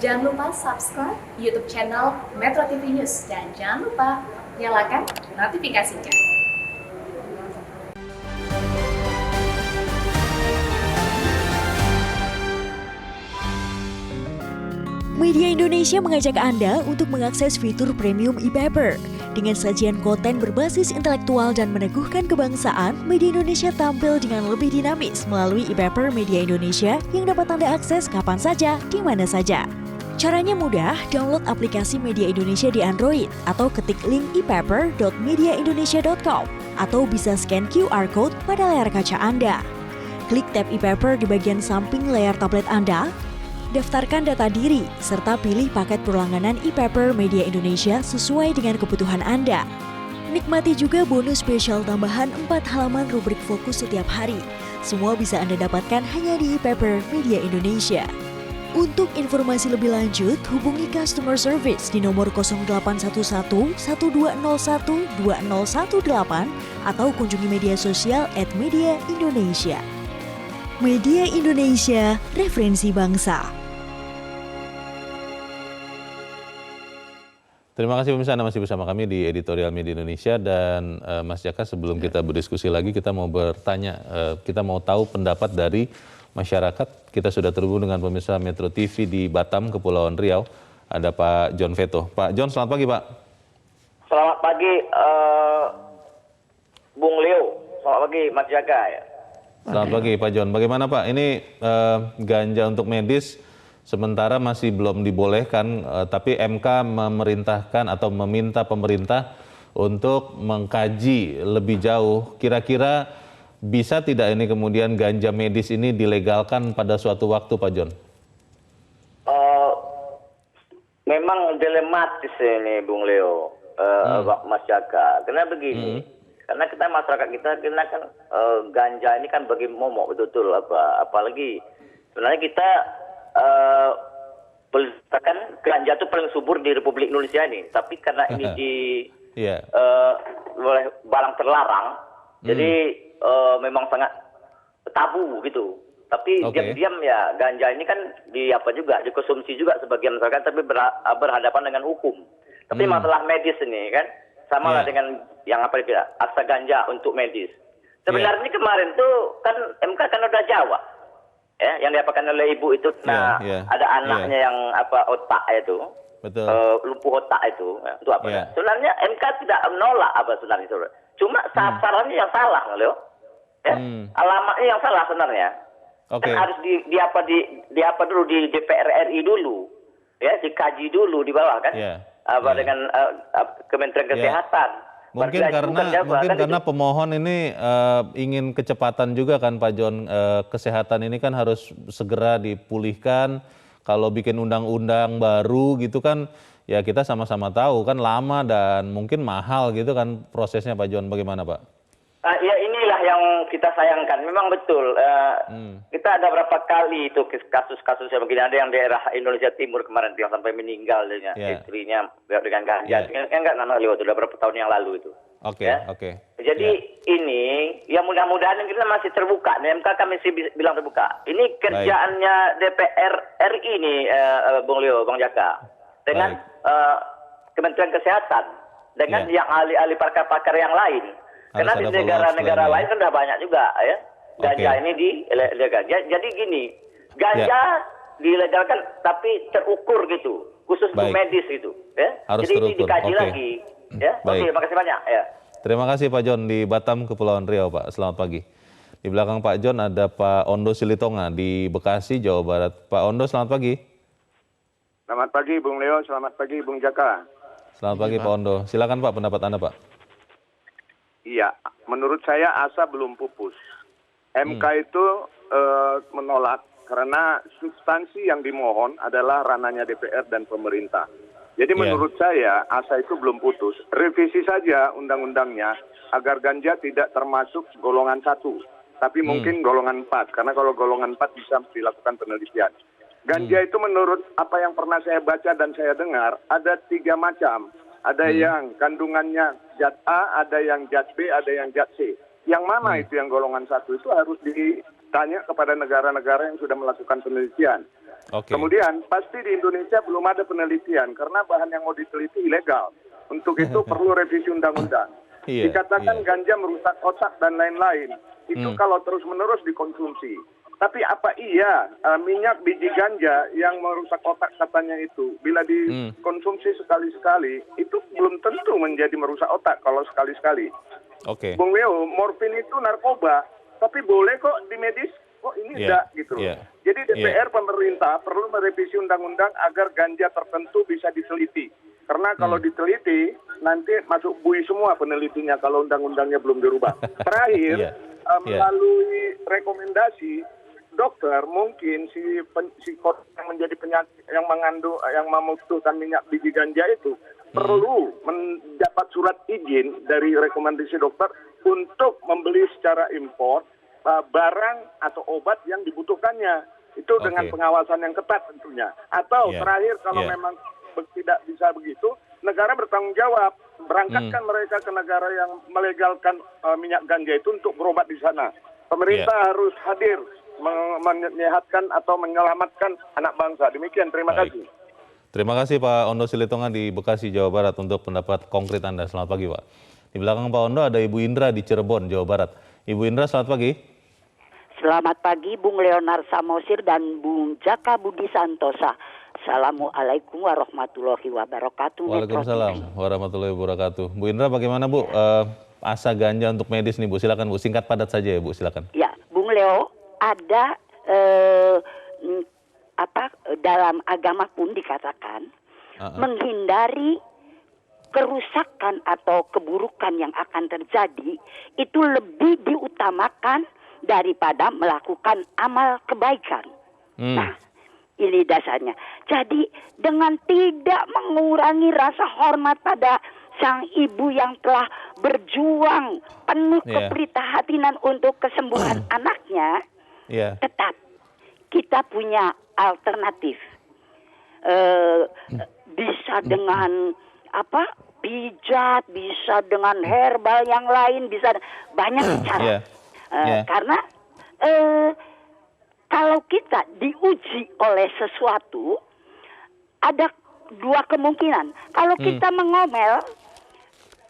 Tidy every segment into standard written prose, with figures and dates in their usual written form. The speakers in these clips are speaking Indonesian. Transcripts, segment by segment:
Jangan lupa subscribe YouTube channel Metro TV News dan jangan lupa nyalakan notifikasinya. Media Indonesia mengajak Anda untuk mengakses fitur premium e-paper. Dengan sajian konten berbasis intelektual dan meneguhkan kebangsaan, Media Indonesia tampil dengan lebih dinamis melalui e-paper Media Indonesia yang dapat Anda akses kapan saja, di mana saja. Caranya mudah, download aplikasi Media Indonesia di Android atau ketik link e-paper.mediaindonesia.com atau bisa scan QR code pada layar kaca Anda. Klik tab e-paper di bagian samping layar tablet Anda, daftarkan data diri, serta pilih paket perlangganan e-paper Media Indonesia sesuai dengan kebutuhan Anda. Nikmati juga bonus spesial tambahan 4 halaman rubrik fokus setiap hari. Semua bisa Anda dapatkan hanya di e-paper Media Indonesia. Untuk informasi lebih lanjut, hubungi customer service di nomor 0811 1201 2018 atau kunjungi media sosial @Media Indonesia. Media Indonesia, referensi bangsa. Terima kasih pemirsa, Anda masih bersama kami di Editorial Media Indonesia dan Mas Jaka, sebelum kita berdiskusi lagi kita mau bertanya, kita mau tahu pendapat dari masyarakat. Kita sudah terhubung dengan pemirsa Metro TV di Batam, Kepulauan Riau. Ada Pak John Veto. Pak John, selamat pagi Pak. Selamat pagi Bung Leo, selamat pagi Mas Jaka. Selamat pagi Pak John. Bagaimana Pak? Ini ganja untuk medis sementara masih belum dibolehkan, tapi MK memerintahkan atau meminta pemerintah untuk mengkaji lebih jauh. Kira-kira bisa tidak ini kemudian ganja medis ini dilegalkan pada suatu waktu, Pak John? Memang dilematis ini Bung Leo, Mas Jaka. Karena begini, karena kita masyarakat kita kan ganja ini kan bagi momok betul-betul apalagi sebenarnya kita kan ganja itu paling subur di Republik Indonesia ini, tapi karena ini oleh barang terlarang, jadi memang sangat tabu gitu. Tapi diam-diam ya ganja ini kan dikonsumsi juga sebagian masyarakat, tapi berhadapan dengan hukum. Tapi masalah medis ini kan sama lah dengan yang akta ganja untuk medis. Sebenarnya kemarin tuh kan MK kan udah jawab. Ya, yang diapakan oleh ibu itu, ada anaknya yang otak itu, lumpuh otak itu apa? Sebenarnya MK tidak menolak sebenarnya, cuma sasarannya yang salah, Leo. Ya, alamatnya yang salah sebenarnya. Kan harus di dulu di DPR RI dulu, ya, dikaji dulu di bawah kan, dengan Kementerian Kesehatan. Mungkin karena pemohon ini ingin kecepatan juga kan Pak John, kesehatan ini kan harus segera dipulihkan. Kalau bikin undang-undang baru gitu kan, ya kita sama-sama tahu kan lama dan mungkin mahal gitu kan prosesnya, Pak John. Bagaimana Pak? Ya inilah yang kita sayangkan. Memang betul. Kita ada berapa kali itu kasus-kasus yang begini. Ada yang daerah Indonesia Timur kemarin yang sampai meninggal istrinya dengan ganja. Enggak lewat sudah berapa tahun yang lalu itu. Jadi ini ya mudah-mudahan kita masih terbuka. MK kami bilang terbuka. Ini kerjaannya DPR RI ini, Bung Leo, Bang Jaka, dengan Kementerian Kesehatan, dengan yang ahli-ahli pakar-pakar yang lain. Karena di negara-negara lain kan sudah banyak juga ya ganja ini dilegalkan. Jadi gini, ganja dilegalkan tapi terukur gitu, khusus untuk medis itu. Ya. Jadi ini dikaji lagi. Ya. Terima kasih banyak. Ya. Terima kasih Pak John di Batam, Kepulauan Riau, Pak. Selamat pagi. Di belakang Pak John ada Pak Ondo Silitonga di Bekasi, Jawa Barat. Pak Ondo, selamat pagi. Selamat pagi Bung Leo, selamat pagi Bung Jaka. Selamat pagi Pak Ondo. Silakan Pak, pendapat Anda Pak. Iya, menurut saya asa belum pupus. MK itu menolak karena substansi yang dimohon adalah ranahnya DPR dan pemerintah. Jadi menurut saya asa itu belum putus. Revisi saja undang-undangnya agar ganja tidak termasuk golongan 1, tapi mungkin golongan 4. Karena kalau golongan 4 bisa dilakukan penelitian. Ganja itu menurut apa yang pernah saya baca dan saya dengar ada 3 macam. Ada yang kandungannya zat A, ada yang zat B, ada yang zat C. Yang mana itu yang golongan 1 itu harus ditanya kepada negara-negara yang sudah melakukan penelitian. Oke. Kemudian pasti di Indonesia belum ada penelitian karena bahan yang mau diteliti ilegal. Untuk itu perlu revisi undang-undang. Iya, Dikatakan iya. ganja merusak otak dan lain-lain. Itu kalau terus-menerus dikonsumsi. Tapi apa iya minyak biji ganja yang merusak otak katanya itu bila dikonsumsi sekali-sekali itu belum tentu menjadi merusak otak kalau sekali-sekali. Oke. Bung Leo, morfin itu narkoba, tapi boleh kok di medis, kok ini enggak gitu loh. Jadi DPR pemerintah perlu merevisi undang-undang agar ganja tertentu bisa diteliti. Karena kalau diteliti nanti masuk bui semua penelitinya kalau undang-undangnya belum dirubah. Terakhir melalui rekomendasi dokter mungkin si korban yang menjadi penyakit yang mengandung yang membutuhkan minyak biji ganja itu perlu mendapat surat izin dari rekomendasi dokter untuk membeli secara impor barang atau obat yang dibutuhkannya. Itu dengan pengawasan yang ketat tentunya. Atau terakhir kalau memang tidak bisa begitu, negara bertanggung jawab. Berangkatkan mereka ke negara yang melegalkan minyak ganja itu untuk berobat di sana. Pemerintah harus hadir menyehatkan atau menyelamatkan anak bangsa. Demikian, terima kasih. Terima kasih Pak Ondo Silitonga di Bekasi, Jawa Barat untuk pendapat konkret Anda. Selamat pagi Pak. Di belakang Pak Ondo ada Ibu Indra di Cirebon, Jawa Barat. Ibu Indra, selamat pagi. Selamat pagi Bung Leonard Samosir dan Bung Jaka Budi Santosa. Assalamualaikum warahmatullahi wabarakatuh. Waalaikumsalam warahmatullahi wabarakatuh. Bu Indra, bagaimana Bu asa ganja untuk medis nih Bu? Silakan Bu, singkat padat saja ya Bu, silakan. Ya, Bung Leo, ada dalam agama pun dikatakan menghindari kerusakan atau keburukan yang akan terjadi itu lebih diutamakan daripada melakukan amal kebaikan. Nah, ini dasarnya. Jadi dengan tidak mengurangi rasa hormat pada sang ibu yang telah berjuang penuh keprihatinan untuk kesembuhan anaknya, tetap kita punya alternatif. Bisa dengan pijat, bisa dengan herbal yang lain, bisa banyak cara. Karena kalau kita diuji oleh sesuatu, ada dua kemungkinan. Kalau kita mengomel,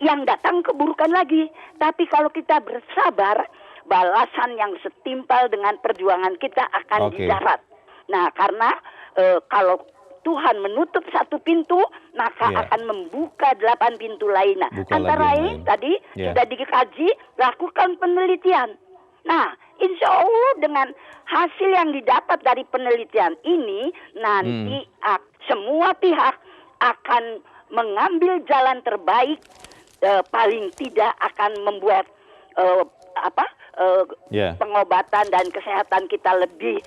yang datang keburukan lagi. Tapi kalau kita bersabar, balasan yang setimpal dengan perjuangan kita akan didapat. Nah, karena kalau Tuhan menutup satu pintu, maka akan membuka 8 pintu lainnya. Antara lain tadi sudah dikaji, lakukan penelitian. Nah, insya Allah dengan hasil yang didapat dari penelitian ini, nanti semua pihak akan mengambil jalan terbaik, paling tidak akan membuat pengobatan dan kesehatan kita lebih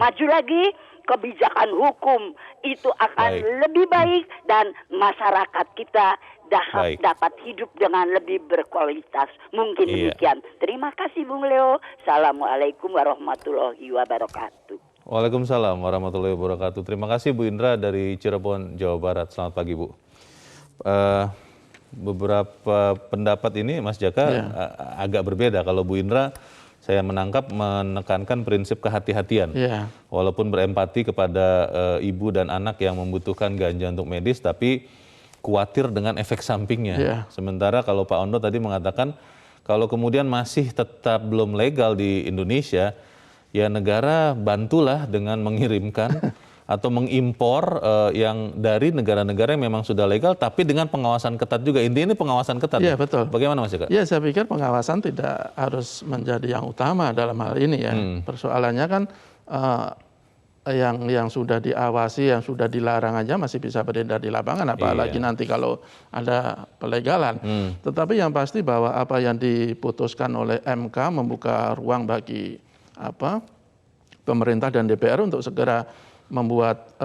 maju lagi. Kebijakan hukum itu akan lebih baik dan masyarakat kita dapat hidup dengan lebih berkualitas. Mungkin demikian. Terima kasih Bung Leo. Assalamualaikum warahmatullahi wabarakatuh. Waalaikumsalam warahmatullahi wabarakatuh. Terima kasih Bu Indra dari Cirebon, Jawa Barat. Selamat pagi Bu. Beberapa pendapat ini Mas Jaka agak berbeda. Kalau Bu Indra saya menangkap menekankan prinsip kehati-hatian. Walaupun berempati kepada ibu dan anak yang membutuhkan ganja untuk medis, tapi khawatir dengan efek sampingnya. Sementara kalau Pak Ondo tadi mengatakan, kalau kemudian masih tetap belum legal di Indonesia, ya negara bantulah dengan mengirimkan atau mengimpor yang dari negara-negara yang memang sudah legal, tapi dengan pengawasan ketat juga. Intinya ini pengawasan ketat. Iya, betul. Bagaimana Mas Jaka? Ya, saya pikir pengawasan tidak harus menjadi yang utama dalam hal ini ya. Persoalannya kan yang sudah diawasi, yang sudah dilarang aja masih bisa beredar di lapangan, apalagi nanti kalau ada pelegalan. Tetapi yang pasti bahwa apa yang diputuskan oleh MK membuka ruang bagi pemerintah dan DPR untuk segera membuat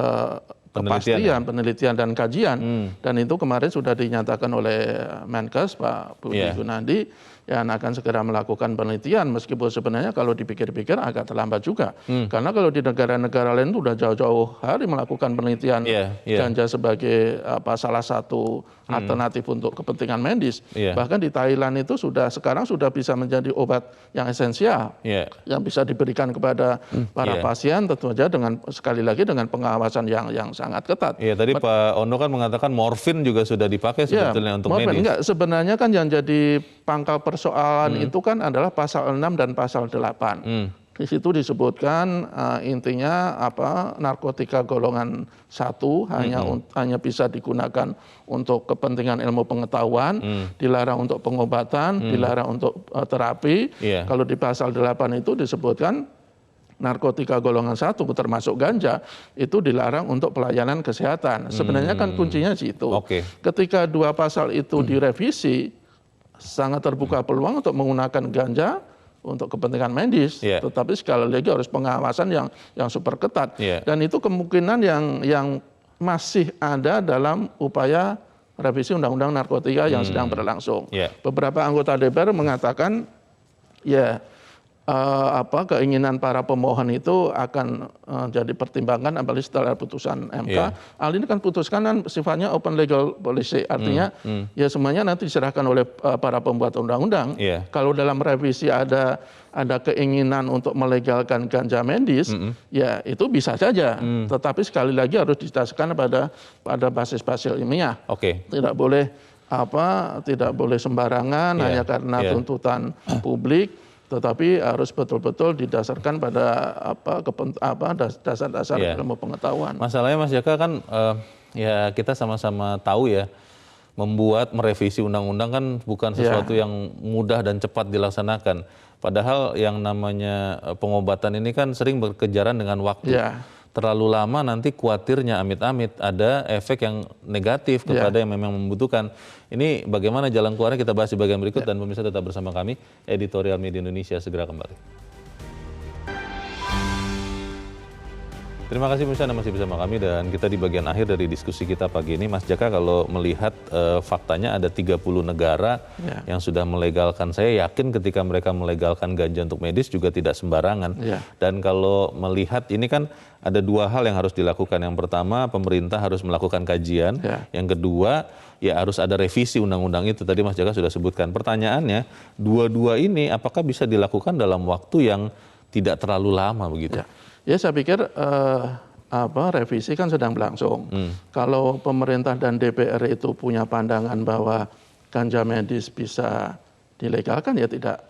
kepastian, penelitian dan kajian. Dan itu kemarin sudah dinyatakan oleh Menkes Pak Budi Gunadi ya akan segera melakukan penelitian, meskipun sebenarnya kalau dipikir-pikir agak terlambat juga. Karena kalau di negara-negara lain itu udah jauh-jauh hari melakukan penelitian ganja sebagai salah satu alternatif untuk kepentingan medis. Bahkan di Thailand itu sekarang sudah bisa menjadi obat yang esensial, yang bisa diberikan kepada para pasien, tentu saja sekali lagi dengan pengawasan yang sangat ketat. Iya, tadi Pak Ondo kan mengatakan morfin juga sudah dipakai sebetulnya untuk medis. Enggak, sebenarnya kan yang jadi pangkal persoalan itu kan adalah pasal 6 dan pasal 8. Di situ disebutkan intinya narkotika golongan 1 hanya bisa digunakan untuk kepentingan ilmu pengetahuan, dilarang untuk pengobatan, dilarang untuk terapi. Kalau di pasal 8 itu disebutkan narkotika golongan 1 termasuk ganja itu dilarang untuk pelayanan kesehatan. Sebenarnya kan kuncinya situ. Ketika 2 pasal itu direvisi, sangat terbuka peluang untuk menggunakan ganja untuk kepentingan medis, tetapi sekali lagi harus pengawasan yang super ketat. Dan itu kemungkinan yang masih ada dalam upaya revisi Undang-Undang Narkotika yang sedang berlangsung. Beberapa anggota DPR mengatakan keinginan para pemohon itu akan jadi pertimbangan apalagi setelah putusan MK. Hal ini kan putuskan kan sifatnya open legal policy, artinya ya semuanya nanti diserahkan oleh para pembuat undang-undang. Kalau dalam revisi ada keinginan untuk melegalkan ganja medis, ya itu bisa saja. Tetapi sekali lagi harus didasarkan pada basis-basis ilmiah. Tidak boleh sembarangan hanya karena tuntutan publik. Tetapi harus betul-betul didasarkan pada dasar-dasar ilmu pengetahuan. Masalahnya Mas Jaka kan ya kita sama-sama tahu ya, merevisi undang-undang kan bukan sesuatu yang mudah dan cepat dilaksanakan. Padahal yang namanya pengobatan ini kan sering berkejaran dengan waktu. Terlalu lama nanti khawatirnya amit-amit ada efek yang negatif kepada yang memang membutuhkan. Ini bagaimana jalan keluarnya kita bahas di bagian berikut dan pemirsa tetap bersama kami. Editorial Media Indonesia segera kembali. Terima kasih pemirsa Anda masih bersama kami dan kita di bagian akhir dari diskusi kita pagi ini. Mas Jaka, kalau melihat faktanya ada 30 negara yang sudah melegalkan. Saya yakin ketika mereka melegalkan ganja untuk medis juga tidak sembarangan. Dan kalau melihat ini kan ada 2 hal yang harus dilakukan. Yang pertama, pemerintah harus melakukan kajian. Yang kedua, ya harus ada revisi undang-undang itu. Tadi Mas Jaka sudah sebutkan. Pertanyaannya, dua-dua ini apakah bisa dilakukan dalam waktu yang tidak terlalu lama begitu? Ya saya pikir revisi kan sedang berlangsung. Kalau pemerintah dan DPR itu punya pandangan bahwa ganja medis bisa dilegalkan, ya tidak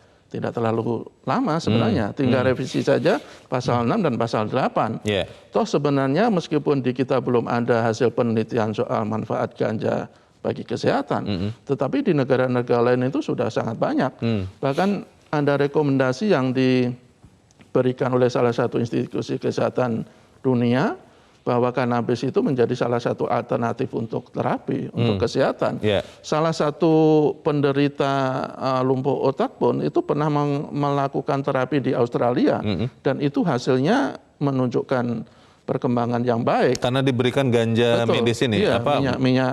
terlalu lama sebenarnya. Tinggal revisi saja pasal 6 dan pasal 8. Toh sebenarnya meskipun di kita belum ada hasil penelitian soal manfaat ganja bagi kesehatan, tetapi di negara-negara lain itu sudah sangat banyak. Bahkan ada rekomendasi yang diberikan oleh salah satu institusi kesehatan dunia bahwa kanabis itu menjadi salah satu alternatif untuk terapi, untuk kesehatan. Salah satu penderita lumpuh otak pun itu pernah melakukan terapi di Australia dan itu hasilnya menunjukkan perkembangan yang baik. Karena diberikan ganja medis ini,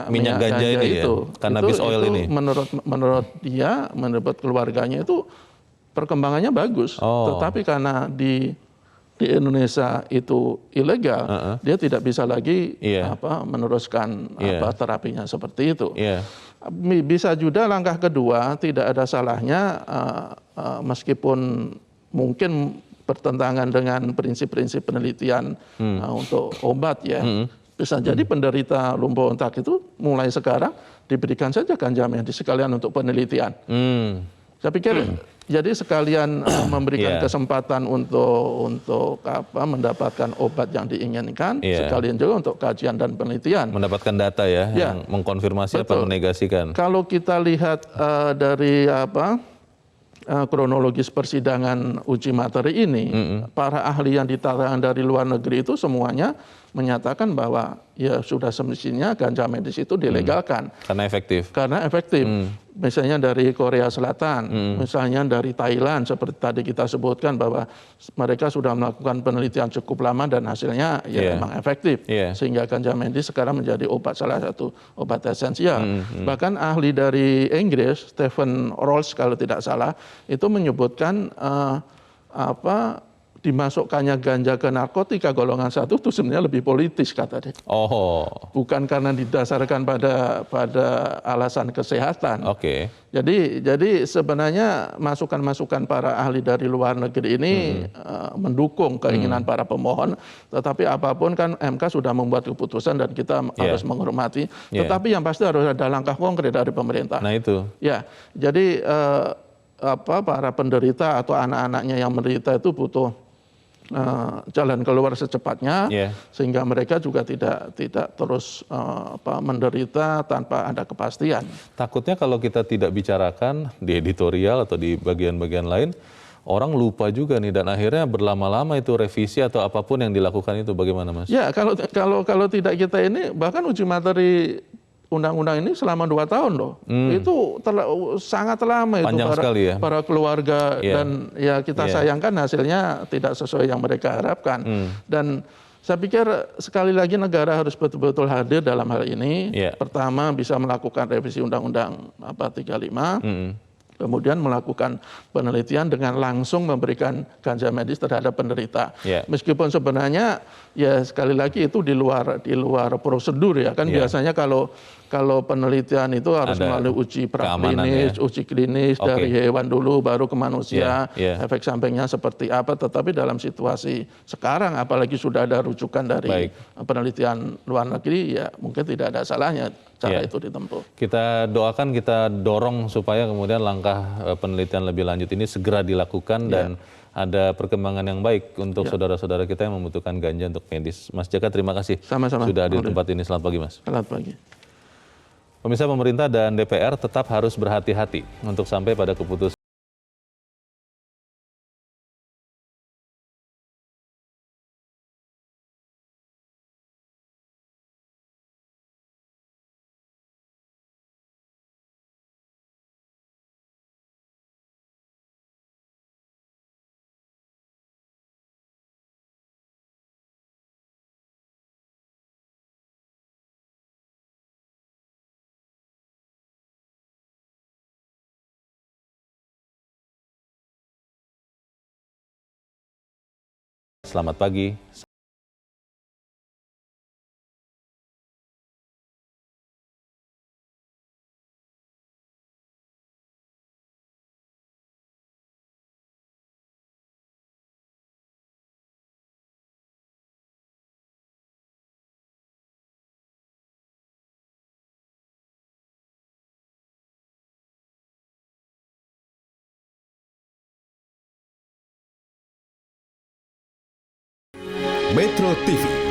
minyak ganja ini itu, cannabis oil ini. Menurut dia, menurut keluarganya itu perkembangannya bagus, tetapi karena di Indonesia itu ilegal, dia tidak bisa lagi meneruskan terapinya seperti itu. Bisa juga langkah kedua, tidak ada salahnya meskipun mungkin bertentangan dengan prinsip-prinsip penelitian untuk obat ya. Bisa jadi penderita lumpuh otak itu mulai sekarang diberikan saja ganja medis sekalian untuk penelitian. Saya pikir jadi sekalian memberikan kesempatan untuk mendapatkan obat yang diinginkan, sekalian juga untuk kajian dan penelitian. Mendapatkan data yang mengkonfirmasi atau menegasikan. Kalau kita lihat dari kronologis persidangan uji materi ini, para ahli yang didatangkan dari luar negeri itu semuanya menyatakan bahwa ya sudah semestinya ganja medis itu dilegalkan. Karena efektif. Karena efektif. Misalnya dari Korea Selatan, misalnya dari Thailand, seperti tadi kita sebutkan bahwa mereka sudah melakukan penelitian cukup lama dan hasilnya ya memang efektif. Sehingga ganja medis sekarang menjadi salah satu obat esensial. Bahkan ahli dari Inggris, Stephen Rolls kalau tidak salah, itu menyebutkan dimasukkannya ganja ke narkotika golongan 1 itu sebenarnya lebih politis kata dia. Bukan karena didasarkan pada alasan kesehatan. Jadi sebenarnya masukan-masukan para ahli dari luar negeri ini mendukung keinginan para pemohon, tetapi apapun kan MK sudah membuat keputusan dan kita harus menghormati. Tetapi yang pasti harus ada langkah konkret dari pemerintah. Nah itu. Ya, jadi para penderita atau anak-anaknya yang menderita itu butuh jalan keluar secepatnya, sehingga mereka juga tidak terus menderita tanpa ada kepastian. Takutnya kalau kita tidak bicarakan di editorial atau di bagian-bagian lain, orang lupa juga nih dan akhirnya berlama-lama itu revisi atau apapun yang dilakukan itu bagaimana Mas? Ya kalau tidak kita ini bahkan uji materi undang-undang ini selama 2 tahun loh. Itu sangat lama itu para keluarga dan ya kita sayangkan hasilnya tidak sesuai yang mereka harapkan. Dan saya pikir sekali lagi negara harus betul-betul hadir dalam hal ini. Pertama bisa melakukan revisi undang-undang 35. Kemudian melakukan penelitian dengan langsung memberikan ganja medis terhadap penderita. Meskipun sebenarnya ya sekali lagi itu di luar prosedur ya kan biasanya kalau penelitian itu harus melalui uji praklinis, uji klinis dari hewan dulu baru ke manusia, efek sampingnya seperti apa. Tetapi dalam situasi sekarang apalagi sudah ada rujukan dari penelitian luar negeri ya mungkin tidak ada salahnya cara itu ditempuh. Kita doakan, kita dorong supaya kemudian langkah penelitian lebih lanjut ini segera dilakukan dan ada perkembangan yang baik untuk saudara-saudara kita yang membutuhkan ganja untuk medis. Mas Jaka, terima kasih sudah hadir di tempat ini. Selamat pagi Mas. Selamat pagi. Pemirsa, pemerintah dan DPR tetap harus berhati-hati untuk sampai pada keputusan Selamat pagi. Metro TV,